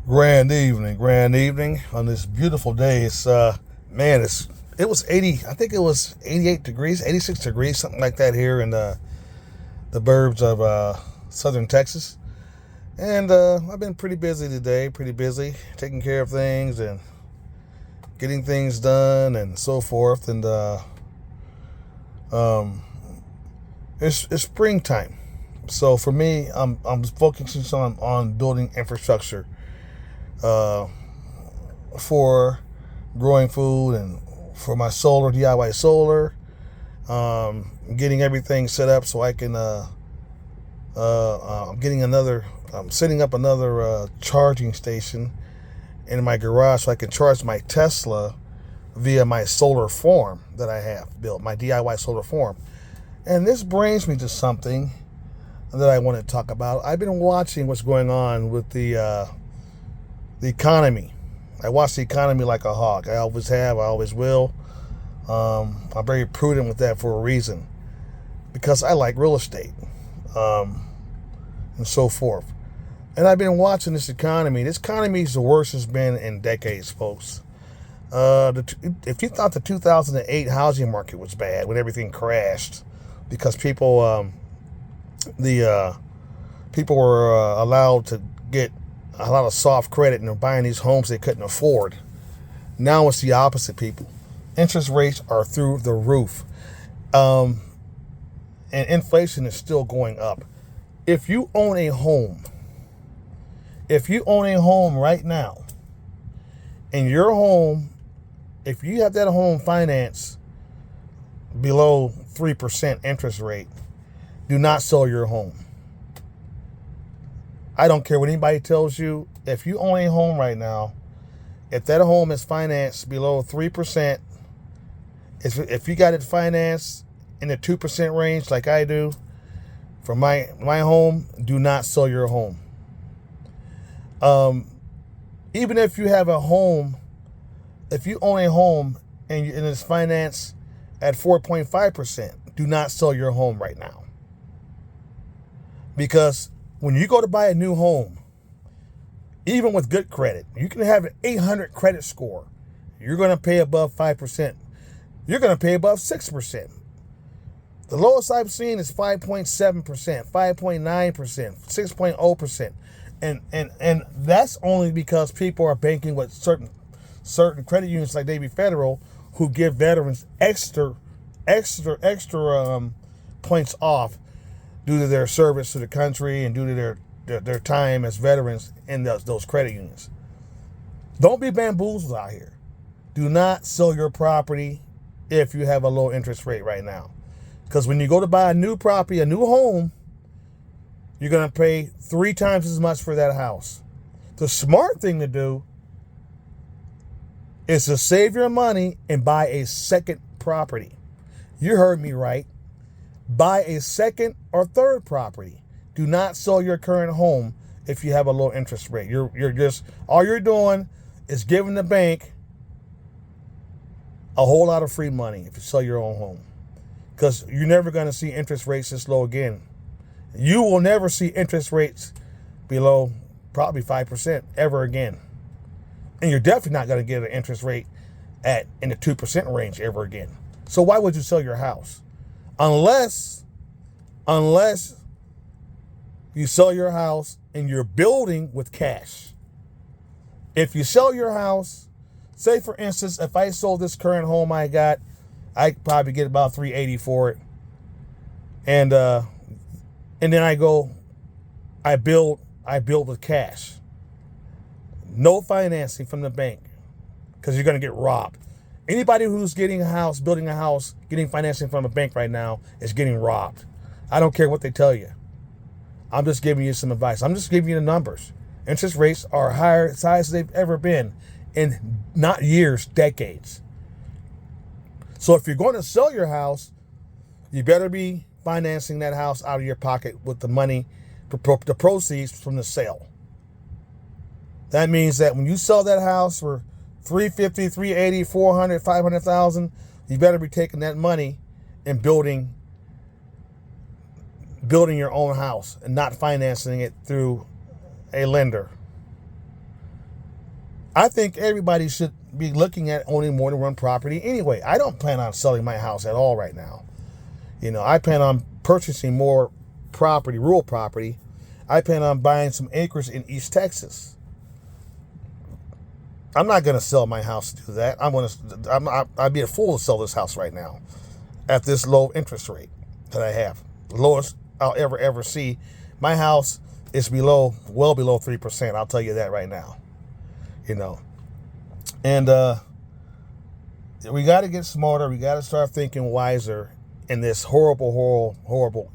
Grand evening on this beautiful day. It was 80. I think it was 88 degrees, 86 degrees, something like that here in the burbs of southern Texas. And I've been pretty busy today, taking care of things and getting things done and so forth. And um, it's springtime, so for me, I'm focusing on building infrastructure uh, for growing food and for my solar DIY solar, getting everything set up so I can. I'm setting up another charging station in my garage so I can charge my Tesla via my solar farm that I have built, my DIY solar farm. And this brings me to something that I want to talk about. I've been watching what's going on with the economy. I watch the economy like a hawk. I always have. I always will. I'm very prudent with that for a reason, because I like real estate, and so forth. And I've been watching this economy. This economy is the worst it's been in decades, folks. If you thought the 2008 housing market was bad when everything crashed, because people were allowed to get a lot of soft credit and they're buying these homes they couldn't afford. Now it's the opposite, people. Interest rates are through the roof. And inflation is still going up. If you own a home right now, and your home, if you have that home financed below 3% interest rate, do not sell your home. I don't care what anybody tells you. If you own a home right now, if that home is financed below 3%, if you got it financed in the 2% range like I do for my home, do not sell your home. Even if you have a home, if you own a home and it's financed at 4.5%, do not sell your home right now. Because when you go to buy a new home, even with good credit, you can have an 800 credit score. You're going to pay above 5%. You're going to pay above 6%. The lowest I've seen is 5.7%, 5.9%, 6.0%. And that's only because people are banking with certain credit unions like Navy Federal, who give veterans extra points off due to their service to the country and due to their time as veterans in those credit unions. Don't be bamboozled out here. Do not sell your property if you have a low interest rate right now. Because when you go to buy a new property, a new home, you're going to pay 3 times as much for that house. The smart thing to do is to save your money and buy a second property. You heard me right. Buy a second or third property. Do not sell your current home if you have a low interest rate. You're just, all you're doing is giving the bank a whole lot of free money if you sell your own home. Because you're never going to see interest rates this low again. You will never see interest rates below probably 5% ever again. And you're definitely not going to get an interest rate in the 2% range ever again. So why would you sell your house? Unless you sell your house and you're building with cash. If you sell your house, say for instance, if I sold this current home I got, I could probably get about $380 for it. And then I build with cash. No financing from the bank, because you're going to get robbed. Anybody who's building a house, getting financing from a bank right now is getting robbed. I don't care what they tell you. I'm just giving you some advice. I'm just giving you the numbers. Interest rates are higher, as high as they've ever been in not years, decades. So if you're going to sell your house, you better be financing that house out of your pocket with the money, the proceeds from the sale. That means that when you sell that house for $350, $380, $400, $500,000, you better be taking that money and building your own house and not financing it through a lender. I think everybody should be looking at owning more than one property anyway. I don't plan on selling my house at all right now. I plan on purchasing more property, rural property. I plan on buying some acres in East Texas. I'm not going to sell my house to do that. I'd be a fool to sell this house right now at this low interest rate that I have. The lowest I'll ever see. My house is well below 3%. I'll tell you that right now. And we got to get smarter. We got to start thinking wiser in this horrible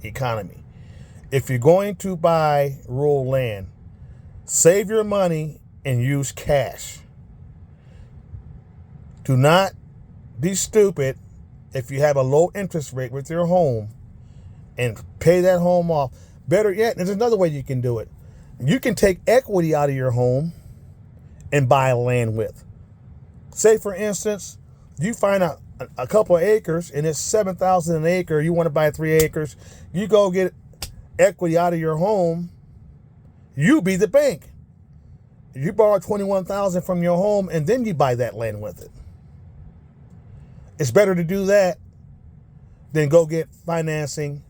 economy. If you're going to buy rural land, save your money and use cash. Do not be stupid if you have a low interest rate with your home and pay that home off. Better yet, there's another way you can do it. You can take equity out of your home and buy land with. Say, for instance, you find a couple of acres and it's $7,000 an acre. You want to buy 3 acres. You go get equity out of your home. You be the bank. You borrow $21,000 from your home and then you buy that land with it. It's better to do that than go get financing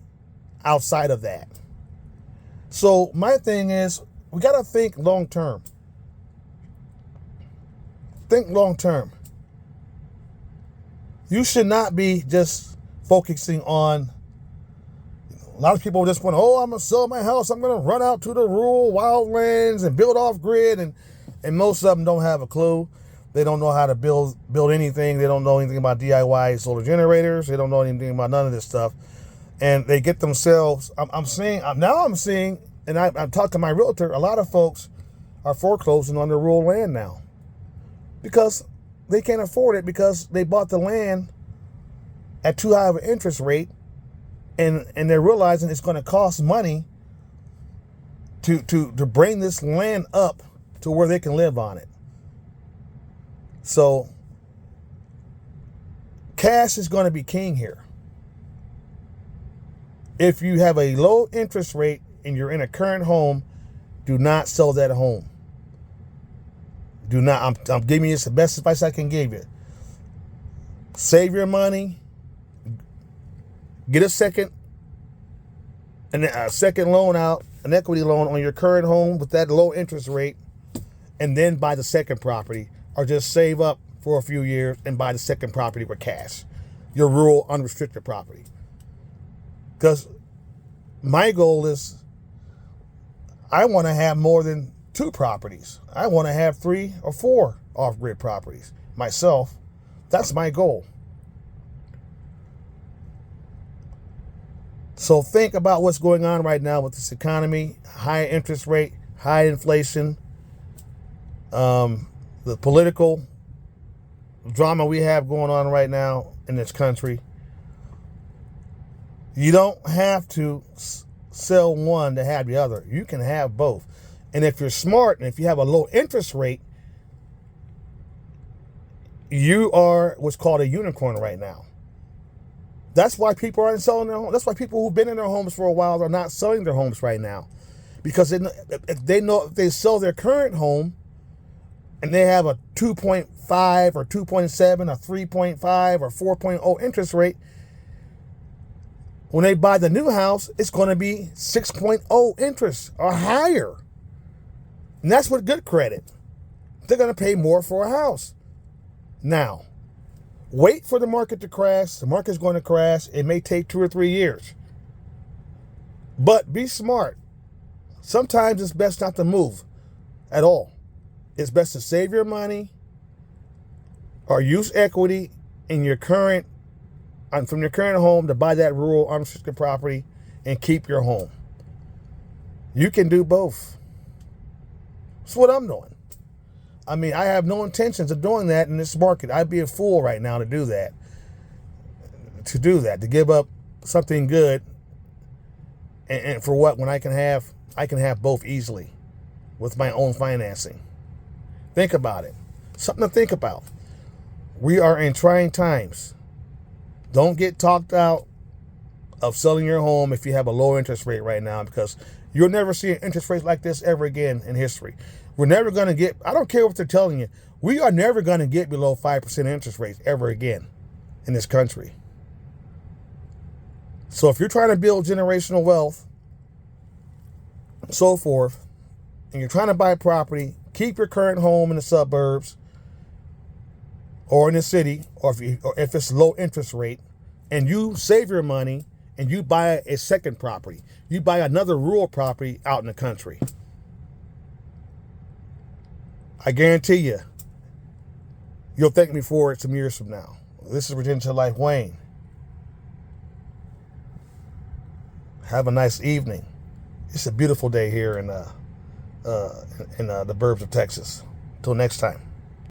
outside of that. So my thing is, we got to think long term. Think long term. You should not be just focusing on, a lot of people just want, I'm going to sell my house. I'm going to run out to the rural wildlands and build off grid. And most of them don't have a clue. They don't know how to build anything. They don't know anything about DIY solar generators. They don't know anything about none of this stuff. And they get themselves, I'm seeing, and I've talked to my realtor, a lot of folks are foreclosing on their rural land now because they can't afford it, because they bought the land at too high of an interest rate, and they're realizing it's going to cost money to bring this land up to where they can live on it. So cash is going to be king here. If you have a low interest rate and you're in a current home, do not sell that home. Do not. I'm giving you the best advice I can give you. Save your money. Get a second loan out, an equity loan on your current home with that low interest rate, and then buy the second property, or just save up for a few years and buy the second property with cash, your rural unrestricted property. Because my goal is, I want to have more than 2 properties. I want to have 3 or 4 off-grid properties myself. That's my goal. So think about what's going on right now with this economy, high interest rate, high inflation, the political drama we have going on right now in this country. You don't have to sell one to have the other. You can have both. And if you're smart and if you have a low interest rate, you are what's called a unicorn right now. That's why people aren't selling their homes. That's why people who've been in their homes for a while are not selling their homes right now. Because if they sell their current home and they have a 2.5 or 2.7 or 3.5 or 4.0 interest rate, when they buy the new house, it's going to be 6.0 interest or higher. And that's with good credit. They're going to pay more for a house. Now, wait for the market to crash. The market's going to crash. It may take 2 or 3 years. But be smart. Sometimes it's best not to move at all. It's best to save your money or use equity in your current from your current home to buy that rural unrestricted property and keep your home. You can do both. That's what I'm doing. I mean, I have no intentions of doing that in this market. I'd be a fool right now to do that. To give up something good and for what, when I can have both easily with my own financing. Think about it. Something to think about. We are in trying times. Don't get talked out of selling your home if you have a low interest rate right now, because You'll never see an interest rate like this ever again in history. We're never going to get, I don't care what they're telling you, we are never going to get below 5% interest rates ever again in this country. So if you're trying to build generational wealth, so forth, and you're trying to buy property, keep your current home in the suburbs or in the city, or if it's low interest rate, and you save your money and you buy a second property, you buy another rural property out in the country. I guarantee you, you'll thank me for it some years from now. This is Virginia to Life Wayne. Have a nice evening. It's a beautiful day here in the burbs of Texas. Till next time.